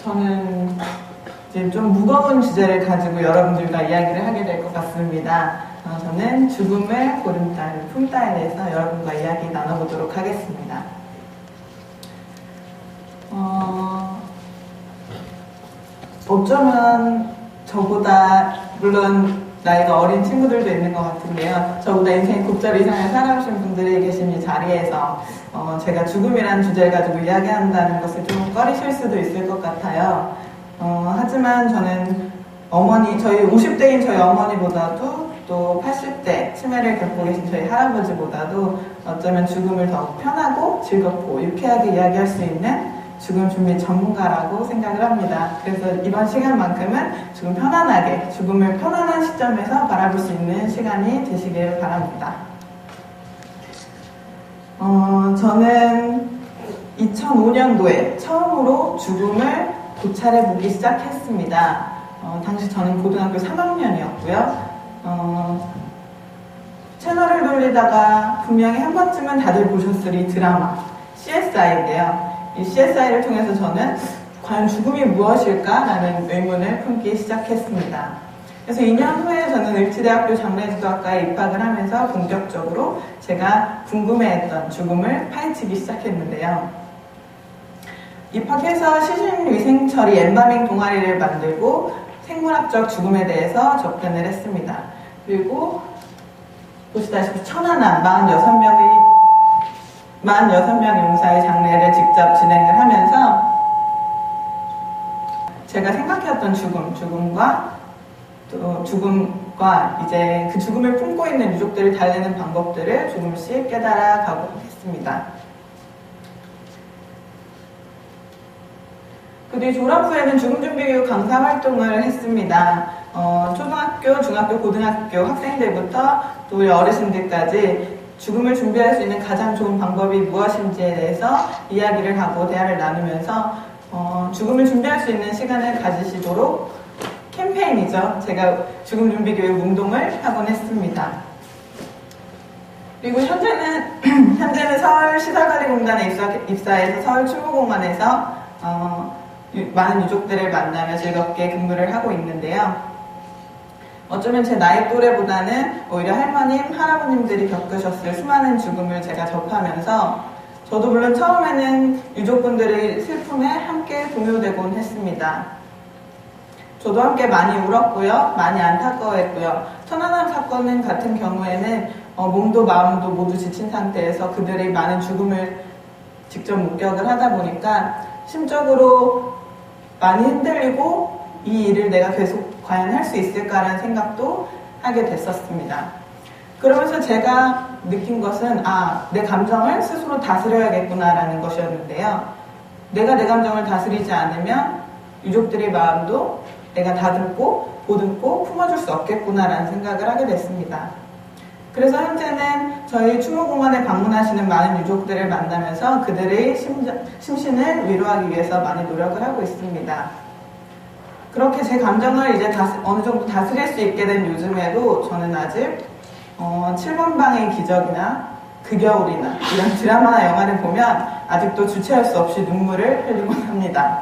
저는 이제 좀 무거운 주제를 가지고 여러분들과 이야기를 하게 될 것 같습니다. 저는 죽음을 보름달, 품달에 대해서 여러분과 이야기 나눠보도록 하겠습니다. 어쩌면 저보다, 물론 나이가 어린 친구들도 있는 것 같은데요. 저보다 인생 곡절 이상을 살아오신 분들이 계신 이 자리에서 제가 죽음이라는 주제를 가지고 이야기한다는 것을 좀 꺼리실 수도 있을 것 같아요. 하지만 저는 저희 50대인 저희 어머니보다도 또 80대 치매를 겪고 계신 저희 할아버지보다도 어쩌면 죽음을 더 편하고 즐겁고 유쾌하게 이야기할 수 있는 죽음 준비 전문가라고 생각을 합니다. 그래서 이번 시간만큼은 조금 편안하게, 죽음을 편안한 시점에서 바라볼 수 있는 시간이 되시길 바랍니다. 저는 2005년도에 처음으로 죽음을 고찰해보기 시작했습니다. 당시 저는 고등학교 3학년이었고요. 채널을 돌리다가 분명히 한 번쯤은 다들 보셨을 이 드라마 CSI인데요. 이 CSI를 통해서 저는 과연 죽음이 무엇일까라는 의문을 품기 시작했습니다. 그래서 2년 후에 저는 을지대학교 장례지도학과에 입학을 하면서 본격적으로 제가 궁금해했던 죽음을 파헤치기 시작했는데요. 입학해서 시신위생처리 엠바밍 동아리를 만들고 생물학적 죽음에 대해서 접근을 했습니다. 그리고 보시다시피 천안함 46명 용사의 장례를 직접 진행을 하면서 제가 생각해왔던 죽음과 이제 그 죽음을 품고 있는 유족들을 달래는 방법들을 조금씩 깨달아 가고 했습니다. 그 뒤 졸업 후에는 죽음준비교육 강사 활동을 했습니다. 초등학교, 중학교, 고등학교 학생들부터 또 우리 어르신들까지 죽음을 준비할 수 있는 가장 좋은 방법이 무엇인지에 대해서 이야기를 하고 대화를 나누면서 죽음을 준비할 수 있는 시간을 가지시도록 캠페인이죠. 제가 죽음 준비 교육 운동을 하곤 했습니다. 그리고 현재는 서울 시설관리공단에 입사해서 서울 추모공원에서 많은 유족들을 만나며 즐겁게 근무를 하고 있는데요. 어쩌면 제 나이 또래보다는 오히려 할머님, 할아버님들이 겪으셨을 수많은 죽음을 제가 접하면서 저도 물론 처음에는 유족분들의 슬픔에 함께 동요되곤 했습니다. 저도 함께 많이 울었고요. 많이 안타까워했고요. 천안함 사건 같은 경우에는 몸도 마음도 모두 지친 상태에서 그들의 많은 죽음을 직접 목격을 하다 보니까 심적으로 많이 흔들리고 이 일을 내가 계속 과연 할 수 있을까라는 생각도 하게 됐었습니다. 그러면서 제가 느낀 것은 내 감정을 스스로 다스려야겠구나라는 것이었는데요. 내가 내 감정을 다스리지 않으면 유족들의 마음도 내가 다듬고 보듬고 품어줄 수 없겠구나라는 생각을 하게 됐습니다. 그래서 현재는 저희 추모공원에 방문하시는 많은 유족들을 만나면서 그들의 심신을 위로하기 위해서 많이 노력을 하고 있습니다. 그렇게 제 감정을 이제 어느 정도 다스릴 수 있게 된 요즘에도 저는 아직 7번 방의 기적이나 그 겨울이나 이런 드라마나 영화를 보면 아직도 주체할 수 없이 눈물을 흘리곤 합니다.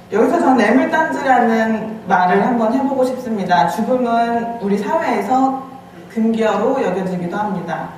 여기서 저는 애물단지라는 말을 한번 해보고 싶습니다. 죽음은 우리 사회에서 금기어로 여겨지기도 합니다.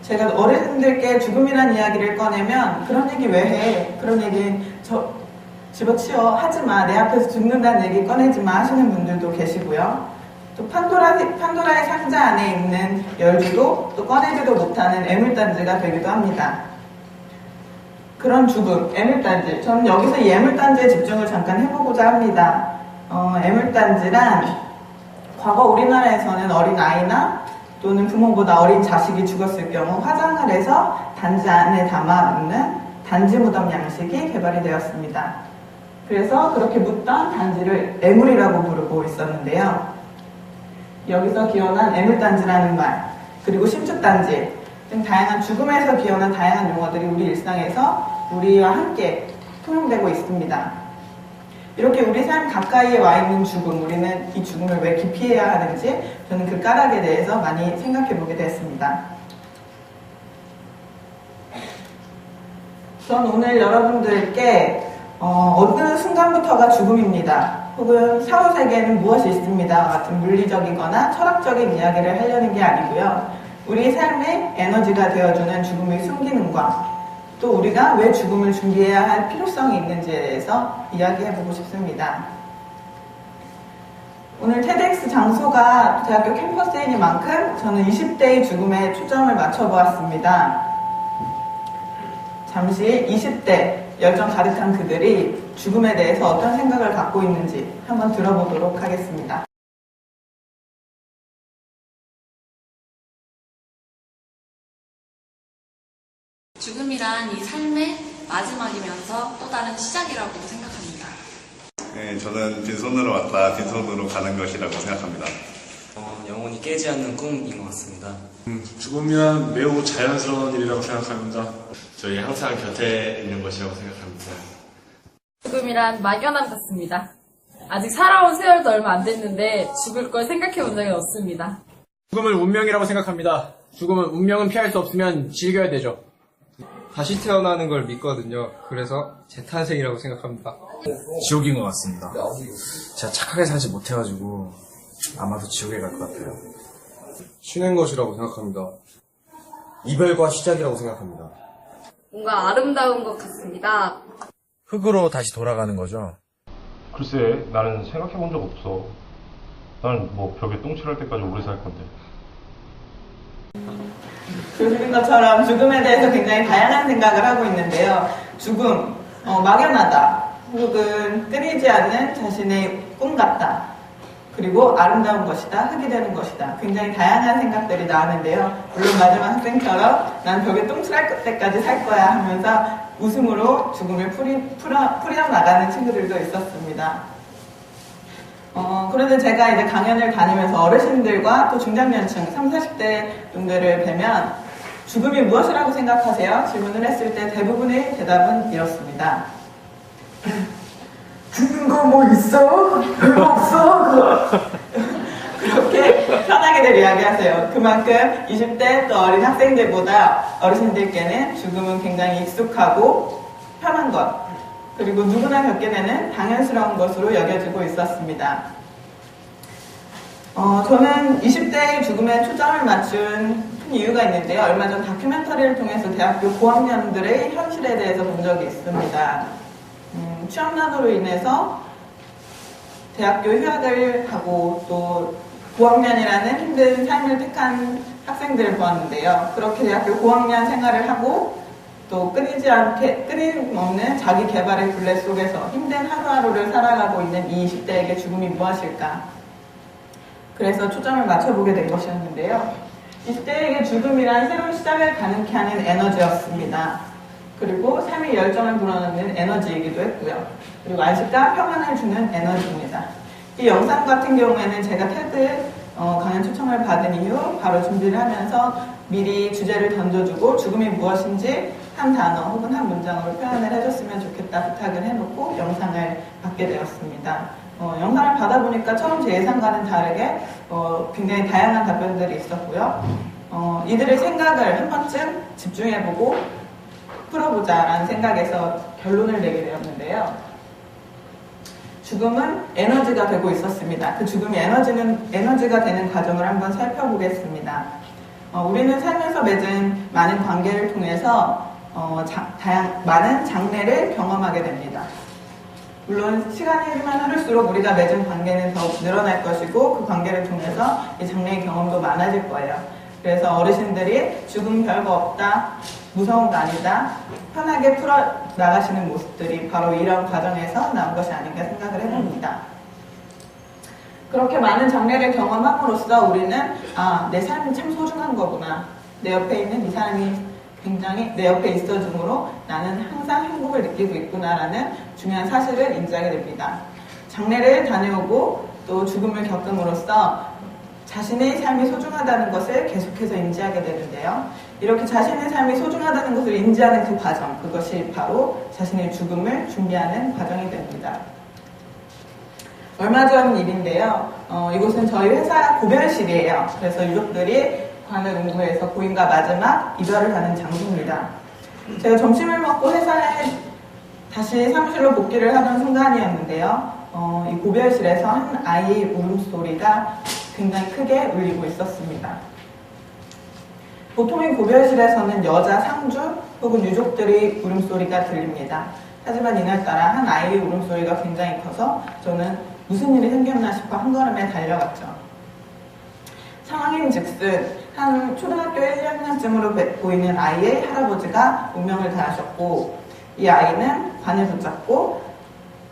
제가 어른들께 죽음이라는 이야기를 꺼내면 그런 얘기 왜 해? 그런 얘기 집어치워 하지마. 내 앞에서 죽는다는 얘기 꺼내지마 하시는 분들도 계시고요. 또 판도라의 상자 안에 있는 열주도 또 꺼내지도 못하는 애물단지가 되기도 합니다. 그런 죽음, 애물단지. 저는 여기서 이 애물단지에 집중을 잠깐 해보고자 합니다. 애물단지란 과거 우리나라에서는 어린 아이나 또는 부모보다 어린 자식이 죽었을 경우 화장을 해서 단지 안에 담아놓는 단지 무덤 양식이 개발이 되었습니다. 그래서 그렇게 묻던 단지를 애물이라고 부르고 있었는데요. 여기서 기원한 애물단지라는 말, 그리고 심축단지 등 다양한 죽음에서 기원한 다양한 용어들이 우리 일상에서 우리와 함께 통용되고 있습니다. 이렇게 우리 삶 가까이에 와 있는 죽음, 우리는 이 죽음을 왜 기피해야 하는지 저는 그 까닭에 대해서 많이 생각해 보게 됐습니다. 전 오늘 여러분들께 어느 순간부터가 죽음입니다. 혹은 사후 세계에는 무엇이 있습니다. 같은 물리적이거나 철학적인 이야기를 하려는 게 아니고요. 우리 삶의 에너지가 되어주는 죽음의 순기능과 또 우리가 왜 죽음을 준비해야 할 필요성이 있는지에 대해서 이야기해보고 싶습니다. 오늘 TEDx 장소가 대학교 캠퍼스인 만큼 저는 20대의 죽음에 초점을 맞춰보았습니다. 잠시 20대 열정 가득한 그들이 죽음에 대해서 어떤 생각을 갖고 있는지 한번 들어보도록 하겠습니다. 죽음이란 이 삶의 마지막이면서 또 다른 시작이라고 생각합니다. 네, 저는 빈손으로 왔다 빈손으로 가는 것이라고 생각합니다. 영원히 깨지 않는 꿈인 것 같습니다. 죽음이란 매우 자연스러운 일이라고 생각합니다. 저희 항상 곁에 있는 것이라고 생각합니다. 죽음이란 막연함 같습니다. 아직 살아온 세월도 얼마 안 됐는데 죽을 걸 생각해 본 적은 없습니다. 죽음을 운명이라고 생각합니다. 죽음은 운명은 피할 수 없으면 즐겨야 되죠. 다시 태어나는 걸 믿거든요. 그래서 재탄생이라고 생각합니다. 지옥인 것 같습니다. 제가 착하게 살지 못해가지고 아마도 지옥에 갈 것 같아요. 쉬는 것이라고 생각합니다. 이별과 시작이라고 생각합니다. 뭔가 아름다운 것 같습니다. 흙으로 다시 돌아가는 거죠. 글쎄, 나는 생각해본 적 없어. 난 뭐 벽에 똥칠할 때까지 오래 살 건데. 보시는 것처럼 죽음에 대해서 굉장히 다양한 생각을 하고 있는데요. 죽음, 막연하다, 혹은 끊이지 않는 자신의 꿈 같다, 그리고 아름다운 것이다, 흙이 되는 것이다. 굉장히 다양한 생각들이 나왔는데요. 물론 마지막 학생처럼 난 벽에 똥칠할 때까지 살 거야 하면서 웃음으로 죽음을 풀어나가는 친구들도 있었습니다. 그런데 제가 이제 강연을 다니면서 어르신들과 또 중장년층 30, 40대 분들을 뵈면 죽음이 무엇이라고 생각하세요? 질문을 했을 때 대부분의 대답은 이렇습니다. 죽는 거 뭐 있어? 별거 없어? 그렇게 편하게들 이야기하세요. 그만큼 20대 또 어린 학생들보다 어르신들께는 죽음은 굉장히 익숙하고 편한 것, 그리고 누구나 겪게 되는 당연스러운 것으로 여겨지고 있었습니다. 저는 20대의 죽음에 초점을 맞춘 큰 이유가 있는데요. 얼마 전 다큐멘터리를 통해서 대학교 고학년들의 현실에 대해서 본 적이 있습니다. 취업난으로 인해서 대학교 휴학을 하고 또 고학년이라는 힘든 삶을 택한 학생들을 보았는데요. 그렇게 대학교 고학년 생활을 하고 또 끊임없는 자기 개발의 굴레 속에서 힘든 하루하루를 살아가고 있는 이 20대에게 죽음이 무엇일까? 그래서 초점을 맞춰보게 된 것이었는데요. 20대에게 죽음이란 새로운 시작을 가능케 하는 에너지였습니다. 그리고 삶의 열정을 불어넣는 에너지이기도 했고요. 그리고 안식과 평안을 주는 에너지입니다. 이 영상 같은 경우에는 제가 테드 강연 초청을 받은 이후 바로 준비를 하면서 미리 주제를 던져주고 죽음이 무엇인지 한 단어 혹은 한 문장으로 표현을 해줬으면 좋겠다 부탁을 해놓고 영상을 받게 되었습니다. 영상을 받아보니까 처음 제 예상과는 다르게 굉장히 다양한 답변들이 있었고요. 이들의 생각을 한 번쯤 집중해보고 풀어보자라는 생각에서 결론을 내게 되었는데요. 죽음은 에너지가 되고 있었습니다. 그 죽음이 에너지가 되는 과정을 한번 살펴보겠습니다. 우리는 살면서 맺은 많은 관계를 통해서 많은 장래를 경험하게 됩니다. 물론 시간이만 흐를수록 우리가 맺은 관계는 더 늘어날 것이고 그 관계를 통해서 이 장래의 경험도 많아질 거예요. 그래서 어르신들이 죽음 별거 없다, 무서운 거 아니다, 편하게 풀어나가시는 모습들이 바로 이런 과정에서 나온 것이 아닌가 생각을 해봅니다. 그렇게 많은 장래를 경험함으로써 우리는 내 삶이 참 소중한 거구나, 내 옆에 있는 이 사람이 굉장히 내 옆에 있어줌으로 나는 항상 행복을 느끼고 있구나라는 중요한 사실을 인지하게 됩니다. 장래를 다녀오고 또 죽음을 겪음으로써 자신의 삶이 소중하다는 것을 계속해서 인지하게 되는데요. 이렇게 자신의 삶이 소중하다는 것을 인지하는 그 과정, 그것이 바로 자신의 죽음을 준비하는 과정이 됩니다. 얼마 전 일인데요. 이곳은 저희 회사 고별실이에요. 그래서 유족들이 관을 응구해서 고인과 마지막 이별을 하는 장소입니다. 제가 점심을 먹고 회사에 다시 사무실로 복귀를 하던 순간이었는데요. 이 고별실에서 한 아이의 울음소리가 굉장히 크게 울리고 있었습니다. 보통의 고별실에서는 여자 상주 혹은 유족들의 울음소리가 들립니다. 하지만 이날따라 한 아이의 울음소리가 굉장히 커서 저는 무슨 일이 생겼나 싶어 한 걸음에 달려갔죠. 상황인 즉슨 한 초등학교 1학년쯤으로 보이는 아이의 할아버지가 운명을 다하셨고, 이 아이는 관을 붙잡고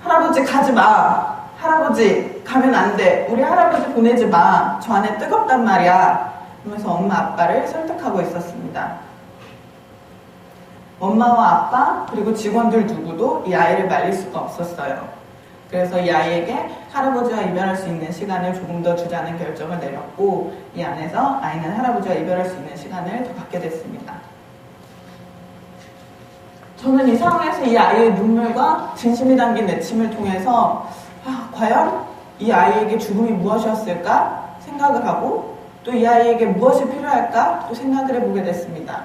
할아버지 가지 마! 할아버지 가면 안 돼! 우리 할아버지 보내지 마! 저 안에 뜨겁단 말이야! 하면서 엄마 아빠를 설득하고 있었습니다. 엄마와 아빠 그리고 직원들 누구도 이 아이를 말릴 수가 없었어요. 그래서 이 아이에게 할아버지와 이별할 수 있는 시간을 조금 더 주자는 결정을 내렸고, 이 안에서 아이는 할아버지와 이별할 수 있는 시간을 더 갖게 됐습니다. 저는 이 상황에서 이 아이의 눈물과 진심이 담긴 내침을 통해서 과연 이 아이에게 죽음이 무엇이었을까 생각을 하고, 또 이 아이에게 무엇이 필요할까 또 생각을 해보게 됐습니다.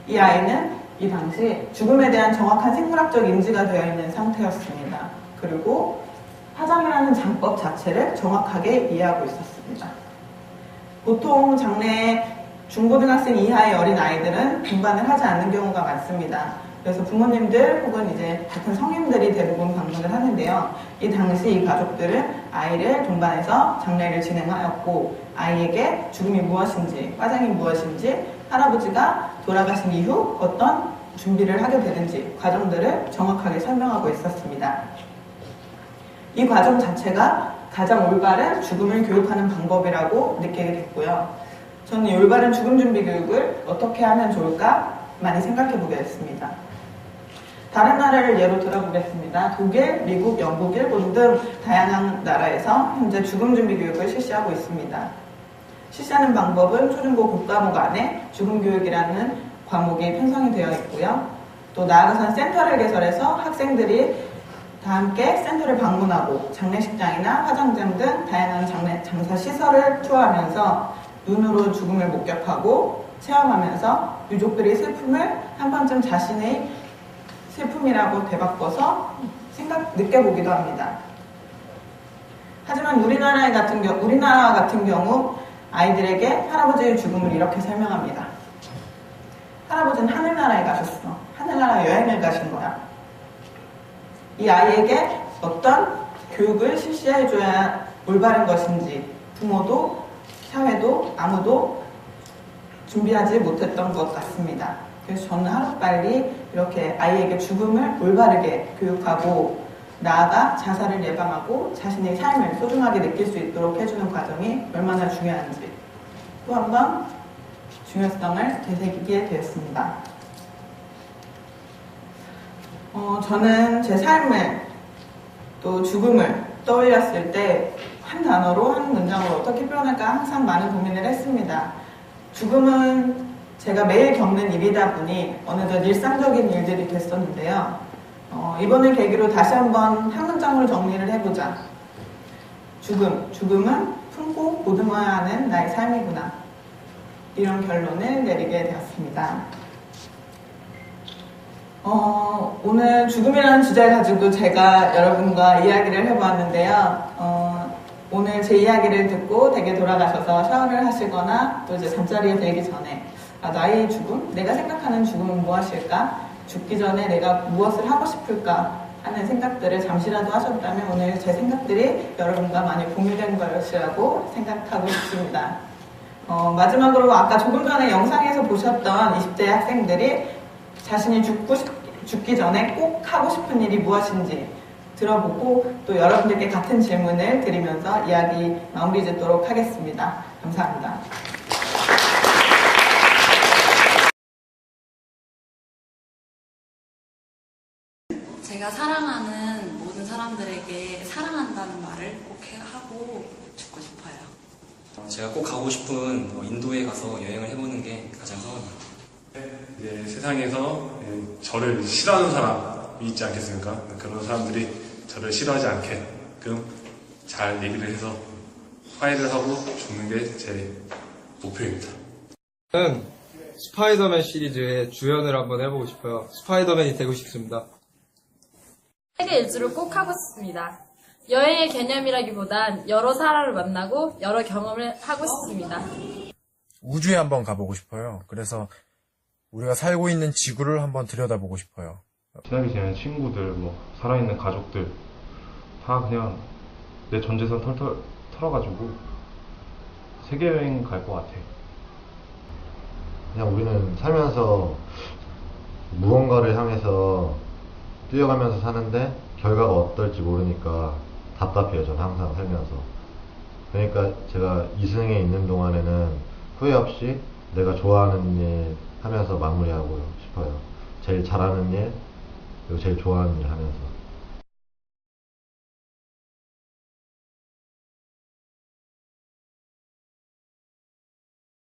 이 아이는 이 당시 죽음에 대한 정확한 생물학적 인지가 되어 있는 상태였습니다. 그리고 화장이라는 장법 자체를 정확하게 이해하고 있었습니다. 보통 장래에 중고등학생 이하의 어린 아이들은 동반을 하지 않는 경우가 많습니다. 그래서 부모님들 혹은 이제 같은 성인들이 대부분 방문을 하는데요. 이 당시 이 가족들은 아이를 동반해서 장례를 진행하였고, 아이에게 죽음이 무엇인지, 화장이 무엇인지, 할아버지가 돌아가신 이후 어떤 준비를 하게 되는지 과정들을 정확하게 설명하고 있었습니다. 이 과정 자체가 가장 올바른 죽음을 교육하는 방법이라고 느끼게 됐고요. 저는 이 올바른 죽음 준비 교육을 어떻게 하면 좋을까 많이 생각해 보게 됐습니다. 다른 나라를 예로 들어보겠습니다. 독일, 미국, 영국, 일본 등 다양한 나라에서 현재 죽음 준비 교육을 실시하고 있습니다. 실시하는 방법은 초중고 국과목 안에 죽음 교육이라는 과목이 편성이 되어 있고요. 또 나아가서는 센터를 개설해서 학생들이 다 함께 센터를 방문하고 장례식장이나 화장장 등 다양한 장사 시설을 투어하면서 눈으로 죽음을 목격하고 체험하면서 유족들의 슬픔을 한 번쯤 자신의 슬픔이라고 되바꿔서 느껴보기도 합니다. 하지만 우리나라 같은 경우 아이들에게 할아버지의 죽음을 이렇게 설명합니다. 할아버지는 하늘나라에 가셨어. 하늘나라 여행을 가신 거야. 이 아이에게 어떤 교육을 실시해줘야 올바른 것인지 부모도 사회도 아무도 준비하지 못했던 것 같습니다. 그래서 저는 하루빨리 이렇게 아이에게 죽음을 올바르게 교육하고 나아가 자살을 예방하고 자신의 삶을 소중하게 느낄 수 있도록 해주는 과정이 얼마나 중요한지 또 한 번 중요성을 되새기게 되었습니다. 저는 제 삶을 또 죽음을 떠올렸을 때 한 단어로 한 문장으로 어떻게 표현할까 항상 많은 고민을 했습니다. 죽음은 제가 매일 겪는 일이다 보니 어느덧 일상적인 일들이 됐었는데요. 이번을 계기로 다시 한번 한 문장으로 정리를 해보자. 죽음은 품고 보듬어야 하는 나의 삶이구나. 이런 결론을 내리게 되었습니다. 오늘 죽음이라는 주제를 가지고 제가 여러분과 이야기를 해보았는데요. 오늘 제 이야기를 듣고 댁에 돌아가셔서 샤워를 하시거나 또 이제 잠자리에 들기 전에 나의 죽음? 내가 생각하는 죽음은 무엇일까? 죽기 전에 내가 무엇을 하고 싶을까? 하는 생각들을 잠시라도 하셨다면 오늘 제 생각들이 여러분과 많이 공유된 것이라고 생각하고 싶습니다. 마지막으로 아까 조금 전에 영상에서 보셨던 20대 학생들이 자신이 죽기 전에 꼭 하고 싶은 일이 무엇인지 들어보고 또 여러분들께 같은 질문을 드리면서 이야기 마무리 짓도록 하겠습니다. 감사합니다. 제가 사랑하는 모든 사람들에게 사랑한다는 말을 꼭 하고 죽고 싶어요. 제가 꼭 가고 싶은 인도에 가서 여행을 해보는 게 가장 소원입니다. 이제 세상에서 저를 싫어하는 사람이 있지 않겠습니까? 그런 사람들이 저를 싫어하지 않게끔 잘 얘기를 해서 화해를 하고 죽는 게 제 목표입니다. 저는 스파이더맨 시리즈의 주연을 한번 해보고 싶어요. 스파이더맨이 되고 싶습니다. 세계 일주를 꼭 하고 싶습니다. 여행의 개념이라기보단 여러 사람을 만나고 여러 경험을 하고 싶습니다. 우주에 한번 가보고 싶어요. 그래서 우리가 살고 있는 지구를 한번 들여다보고 싶어요. 친하게 지내는 친구들, 살아있는 가족들 다 그냥 내 전 재산 털털 털어가지고 세계 여행 갈 것 같아. 그냥 우리는 살면서 무언가를 향해서 뛰어가면서 사는데 결과가 어떨지 모르니까 답답해요. 전 항상 살면서. 그러니까 제가 이승에 있는 동안에는 후회 없이 내가 좋아하는 일 하면서 마무리하고 싶어요. 제일 잘하는 일, 그리고 제일 좋아하는 일 하면서.